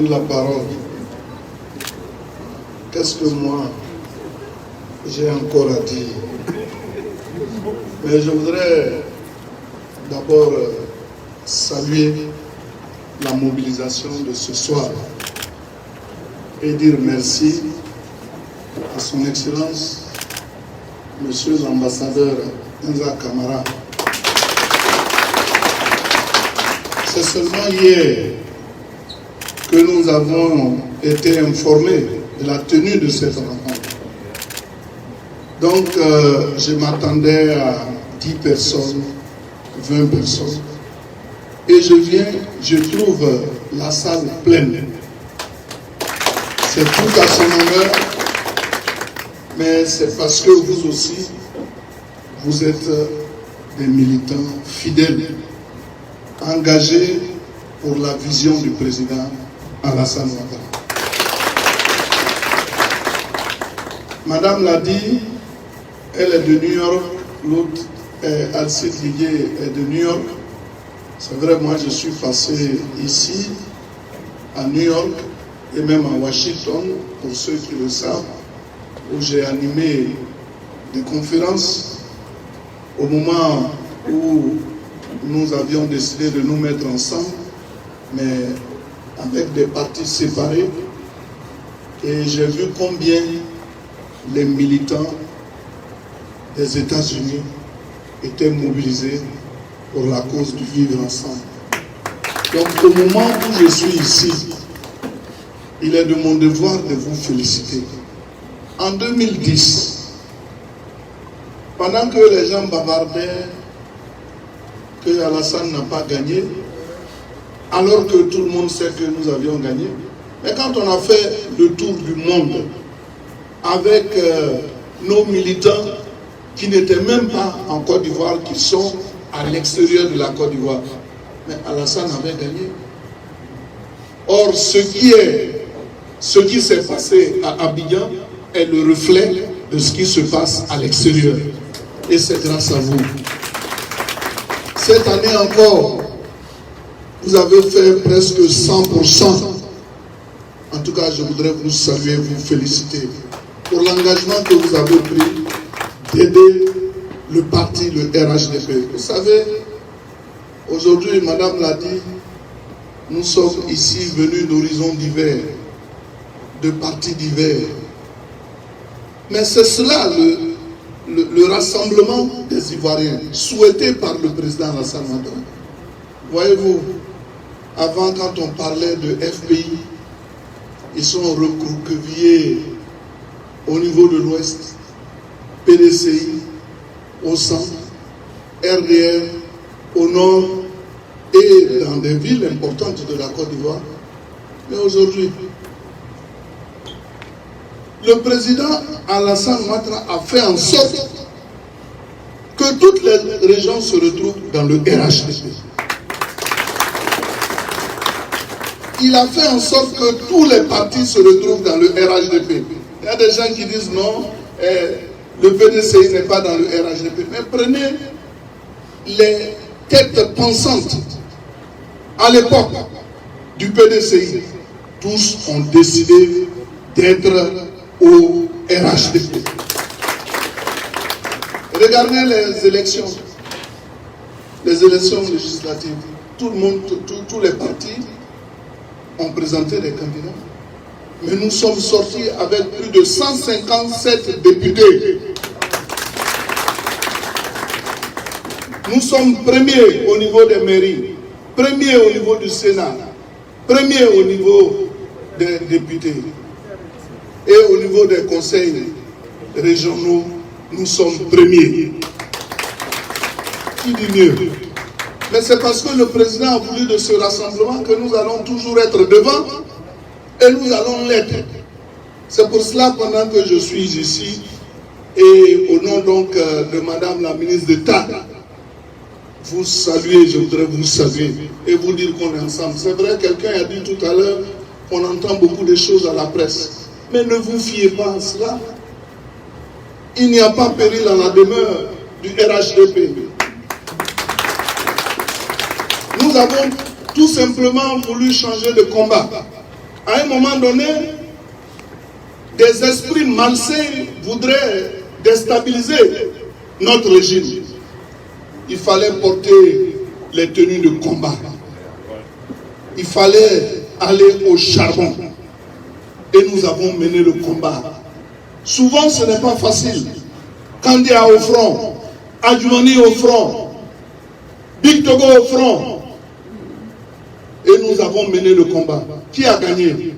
pris la parole. Qu'est-ce que moi, j'ai encore à dire? Mais je voudrais d'abord saluer la mobilisation de ce soir et dire merci à son Excellence, Monsieur l'ambassadeur Enza Camara. C'est seulement hier que nous avons été informés de la tenue de cette rencontre. Donc, je m'attendais à 10 personnes, 20 personnes. Et je trouve la salle pleine. C'est tout à son honneur, mais c'est parce que vous aussi, vous êtes des militants fidèles, engagés pour la vision du président Alassane Ouattara. Madame l'a dit, elle est de New York, l'autre, Alcide Liguier, est de New York. C'est vrai, moi je suis passé ici, à New York, et même à Washington, pour ceux qui le savent, où j'ai animé des conférences au moment où nous avions décidé de nous mettre ensemble, mais avec des partis séparés. Et j'ai vu combien les militants des États-Unis étaient mobilisés pour la cause du vivre ensemble. Donc au moment où je suis ici, il est de mon devoir de vous féliciter. En 2010, pendant que les gens bavardaient que Alassane n'a pas gagné, alors que tout le monde sait que nous avions gagné, mais quand on a fait le tour du monde avec nos militants qui n'étaient même pas en Côte d'Ivoire, qui sont à l'extérieur de la Côte d'Ivoire, mais Alassane avait gagné. Or, ce qui s'est passé à Abidjan est le reflet de ce qui se passe à l'extérieur. Et c'est grâce à vous. Cette année encore, vous avez fait presque 100%. En tout cas, je voudrais vous saluer, vous féliciter pour l'engagement que vous avez pris d'aider le parti, le RHDP. Vous savez, aujourd'hui, Madame l'a dit, nous sommes ici venus d'horizons divers, de partis divers. Mais c'est cela le rassemblement des Ivoiriens, souhaité par le président Alassane Ouattara. Voyez-vous, avant, quand on parlait de FPI, ils sont recroquevillés au niveau de l'Ouest, PDCI au centre, RDR au nord et dans des villes importantes de la Côte d'Ivoire. Mais aujourd'hui, le président Alassane Ouattara a fait en sorte que toutes les régions se retrouvent dans le RHDP. Il a fait en sorte que tous les partis se retrouvent dans le RHDP. Il y a des gens qui disent non, le PDCI n'est pas dans le RHDP. Mais prenez les têtes pensantes à l'époque du PDCI. Tous ont décidé d'être au RHDP. Regardez les élections législatives. Tout le monde, tous les partis ont présenté des candidats. Mais nous sommes sortis avec plus de 157 députés. Nous sommes premiers au niveau des mairies, premiers au niveau du Sénat, premiers au niveau des députés. Et au niveau des conseils régionaux, nous sommes premiers. Qui dit mieux? Mais c'est parce que le président a voulu de ce rassemblement que nous allons toujours être devant et nous allons l'être. C'est pour cela, pendant que je suis ici, et au nom donc de Madame la ministre d'État, vous saluer, je voudrais vous saluer et vous dire qu'on est ensemble. C'est vrai, quelqu'un a dit tout à l'heure, on entend beaucoup de choses à la presse. Mais ne vous fiez pas à cela. Il n'y a pas péril à la demeure du RHDP. Nous avons tout simplement voulu changer de combat. À un moment donné, des esprits malsains voudraient déstabiliser notre régime. Il fallait porter les tenues de combat. Il fallait aller au charbon. Et nous avons mené le combat. Souvent, ce n'est pas facile. Kandia au front, Adjoumani au front, Big Togo au front. Et nous avons mené le combat. Qui a gagné?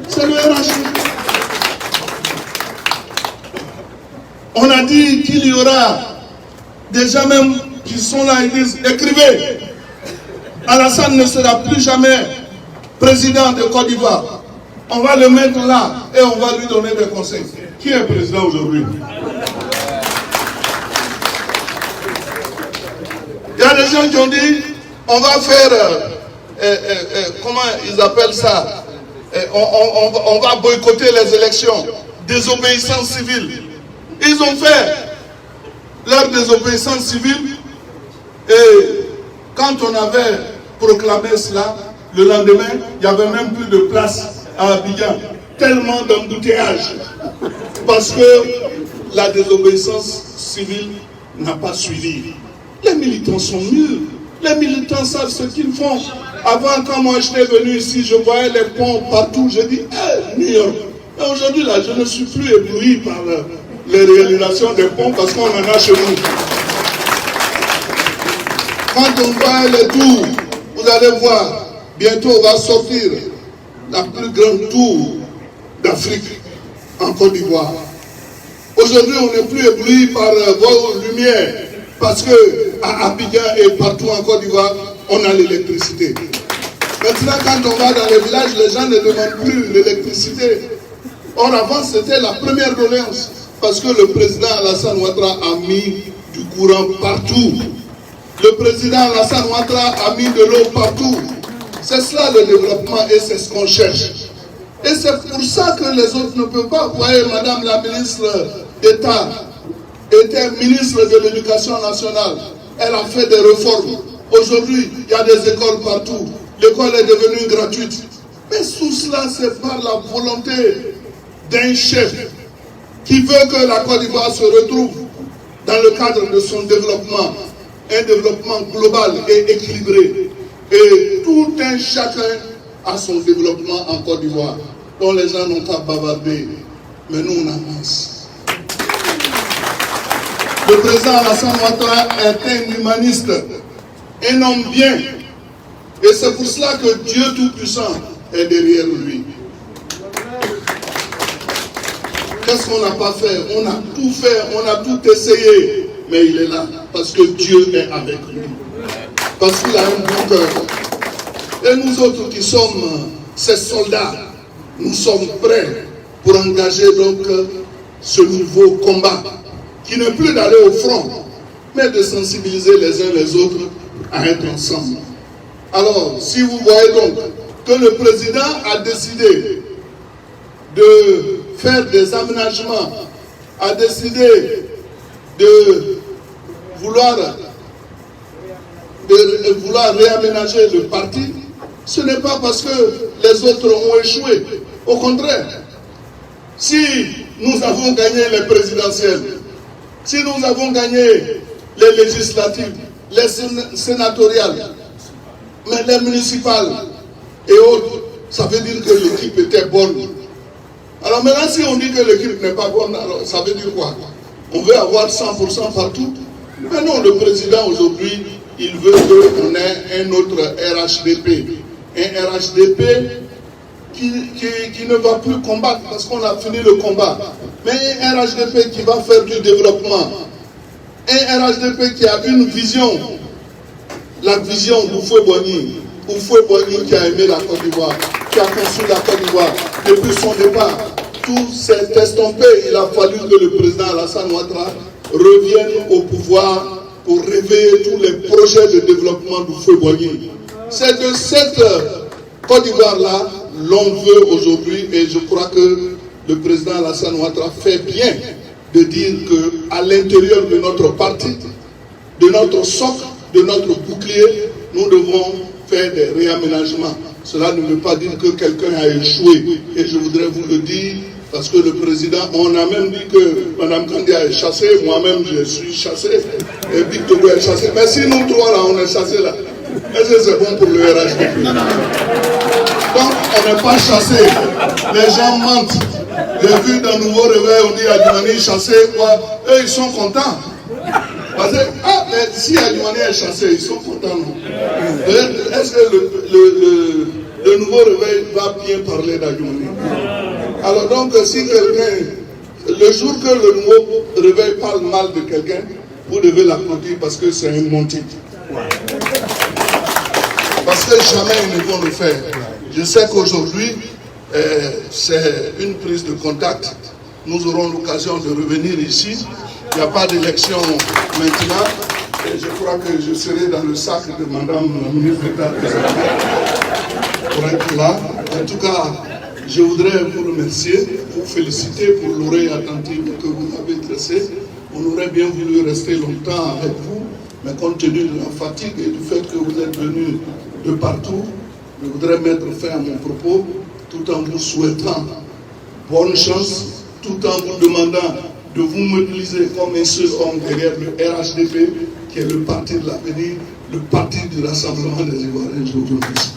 C'est le RH. On a dit qu'il y aura des gens même qui sont là et disent, écrivez, Alassane ne sera plus jamais président de Côte d'Ivoire. On va le mettre là et on va lui donner des conseils. Qui est président aujourd'hui? Il y a des gens qui ont dit, on va faire, comment ils appellent ça, on va boycotter les élections, désobéissance civile. Ils ont fait leur désobéissance civile et quand on avait proclamé cela, le lendemain, il n'y avait même plus de place à Abidjan. Tellement d'embouteillage. Parce que la désobéissance civile n'a pas suivi. Les militants sont mûrs. Les militants savent ce qu'ils font. Avant, quand moi j'étais venu ici, je voyais les ponts partout. Je dis, New York. Mais aujourd'hui, là, je ne suis plus ébloui par les réalisations des ponts parce qu'on en a chez nous. Quand on voit les tours, vous allez voir, bientôt on va sortir la plus grande tour d'Afrique en Côte d'Ivoire. Aujourd'hui, on n'est plus ébloui par vos lumières parce qu'à Abidjan et partout en Côte d'Ivoire, on a l'électricité. Maintenant, quand on va dans les villages, les gens ne demandent plus l'électricité. Or, avant, c'était la première doléance parce que le président Alassane Ouattara a mis du courant partout. Le président Alassane Ouattara a mis de l'eau partout. C'est cela le développement et c'est ce qu'on cherche. Et c'est pour ça que les autres ne peuvent pas. Vous voyez, madame la ministre d'État était ministre de l'Éducation nationale. Elle a fait des réformes. Aujourd'hui, il y a des écoles partout. L'école est devenue gratuite. Mais tout cela, c'est par la volonté d'un chef qui veut que la Côte d'Ivoire se retrouve dans le cadre de son développement. Un développement global et équilibré. Et tout un chacun a son développement en Côte d'Ivoire, dont les gens n'ont pas bavardé. Mais nous, on avance. Le président Alassane Ouattara est un humaniste, un homme bien. Et c'est pour cela que Dieu Tout-Puissant est derrière lui. Qu'est-ce qu'on n'a pas fait? On a tout fait, on a tout essayé. Mais il est là, parce que Dieu est avec lui. Parce qu'il a un bon cœur. Et nous autres qui sommes ces soldats, nous sommes prêts pour engager donc ce nouveau combat, qui n'est plus d'aller au front, mais de sensibiliser les uns les autres à être ensemble. Alors, si vous voyez donc que le président a décidé de faire des aménagements, a décidé de vouloir réaménager le parti, ce n'est pas parce que les autres ont échoué. Au contraire, si nous avons gagné les présidentielles, si nous avons gagné les législatives, les sénatoriales, mais les municipales et autres, ça veut dire que l'équipe était bonne. Alors maintenant, si on dit que l'équipe n'est pas bonne, alors ça veut dire quoi? On veut avoir 100% partout. Mais non, le président aujourd'hui, il veut qu'on ait un autre RHDP. Un RHDP qui ne va plus combattre parce qu'on a fini le combat. Mais un RHDP qui va faire du développement. Un RHDP qui a une vision. La vision d'Houphouët-Boigny. Houphouët-Boigny qui a aimé la Côte d'Ivoire, qui a construit la Côte d'Ivoire depuis son départ. Tout s'est estompé. Il a fallu que le président Alassane Ouattara revienne au pouvoir pour réveiller tous les projets de développement d'Houphouët-Boigny. C'est de cette Côte d'Ivoire-là l'on veut aujourd'hui, et je crois que le président Alassane Ouattara fait bien de dire qu'à l'intérieur de notre parti, de notre socle, de notre bouclier, nous devons faire des réaménagements. Cela ne veut pas dire que quelqu'un a échoué. Et je voudrais vous le dire, parce que le président, on a même dit que Mme Kandia est chassée, moi-même je suis chassé, et Big Togo est chassé. Mais si nous trois là, on est chassés là, est-ce que c'est bon pour le RHDP? Donc on n'est pas chassé. Les gens mentent. J'ai vu d'un nouveau réveil, on dit Adjumani chassé, quoi. Eux ils sont contents. Parce que, mais si Adjumani est chassé, ils sont contents, non? Est-ce que le nouveau réveil va bien parler d'Adjumani? Alors donc, si quelqu'un, le jour que le nouveau réveil parle mal de quelqu'un, vous devez l'applaudir parce que c'est un monté. Parce que jamais ils ne vont le faire. Je sais qu'aujourd'hui, c'est une prise de contact. Nous aurons l'occasion de revenir ici. Il n'y a pas d'élection maintenant. Et je crois que je serai dans le sac de Madame la ministre d'État pour être là. En tout cas, je voudrais vous remercier, vous féliciter pour l'oreille attentive que vous avez dressée. On aurait bien voulu rester longtemps avec vous, mais compte tenu de la fatigue et du fait que vous êtes venus de partout, je voudrais mettre fin à mon propos tout en vous souhaitant bonne chance, tout en vous demandant de vous mobiliser comme un seul homme derrière le RHDP, qui est le parti de l'avenir, le parti du Rassemblement des Ivoiriens. Je vous remercie.